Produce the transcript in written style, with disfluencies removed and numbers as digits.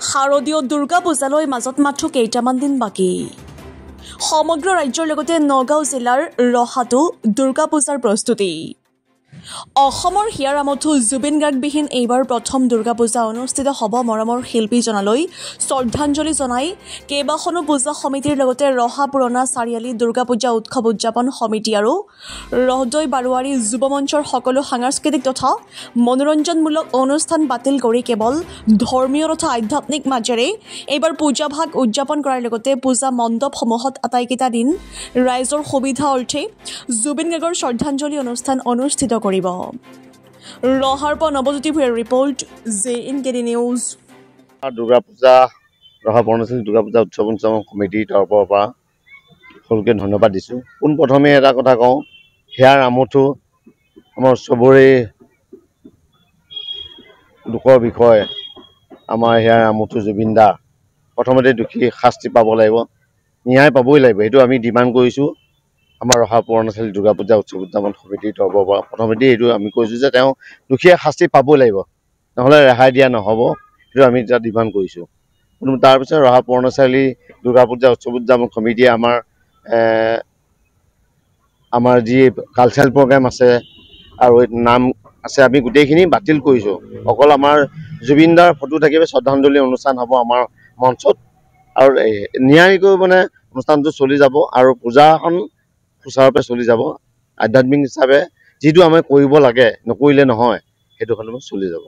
শাৰদীয় দুৰ্গা পূজালৈ মাজত মাত্ৰ কেইটামান দিন বাকী সমগ্ৰ ৰাজ্যৰ লগতে নগাঁও জিলাৰ ৰহাটো দুৰ্গা পূজাৰ প্ৰস্তুতি অসমৰ হিয়াৰ আমঠু জুবিন গাৰ্গবিহীন এইবাৰ প্ৰথম দুৰ্গা পূজা অনুষ্ঠিত হ'ব মৰমৰ শিল্পীজনালৈ শ্ৰদ্ধাঞ্জলি জনাই কেইবাখনো পূজা সমিতিৰ লগতে ৰহা পুৰণা চাৰিআলি দুৰ্গা পূজা উৎসৱ উদযাপন সমিতি আৰু ৰহদৈ বাৰোৱাৰী যুৱ মঞ্চৰ সকলো সাংস্কৃতিক তথা মনোৰঞ্জনমূলক অনুষ্ঠান বাতিল কৰি কেৱল ধৰ্মীয় তথা আধ্যাত্মিক মাজেৰে এইবাৰ পূজা ভাগ উদযাপন কৰাৰ লগতে পূজা মণ্ডপসমূহত আটাইকেইটা দিন ৰাইজৰ সুবিধা অৰ্থে জুবিন গাৰ্গৰ শ্ৰদ্ধাঞ্জলি অনুষ্ঠান অনুষ্ঠিত কৰিব ৰহাৰ পৰা নৱজ্যোতি ভূঞাৰ report JNKD news Durga Puja ৰহা বৰ্ণশীল দুৰ্গা পূজা উৎসৱ কমিটিৰ তৰফৰ পৰা সকলোকে ধন্যবাদ দিছোঁ। পোনপ্ৰথমে এটা কথা কওঁ, হিয়াৰ আমঠু আমাৰ চবৰে দুখৰ বিষয়। আমাৰ হিয়াৰ আমঠু জুবিন দা প্ৰথমতে দোষী শাস্তি পাব লাগিব, ন্যায় পাবই লাগিব, সেইটো আমি ডিমাণ্ড কৰিছোঁ। আমাৰ ৰহা পুৰণাচালি দুৰ্গা পূজা উৎসৱ উদযাপন সমিতিৰ তৰফৰ পৰা প্ৰথমতে এইটো আমি কৈছোঁ যে তেওঁ দোষীয়ে শাস্তি পাবই লাগিব, নহ'লে ৰেহাই দিয়া নহ'ব, সেইটো আমি এতিয়া ডিমাণ্ড কৰিছোঁ। তাৰপিছত ৰহা পুৰণাচালি দুৰ্গা পূজা উৎসৱ উদযাপন সমিতিয়ে আমাৰ যি কালচাৰেল প্ৰগ্ৰেম আছে আৰু নাম আছে আমি গোটেইখিনি বাতিল কৰিছোঁ। অকল আমাৰ জুবিন দাৰ ফটো থাকিব, শ্ৰদ্ধাঞ্জলি অনুষ্ঠান হ'ব আমাৰ মঞ্চত আৰু নিয়াৰিকৈ মানে অনুষ্ঠানটো চলি যাব আৰু পূজাখন সুচাৰুৰূপে চলি যাব। আধ্যাত্মিক হিচাপে যিটো আমি কৰিব লাগে, নকৰিলে নহয়, সেইটো চলি যাব।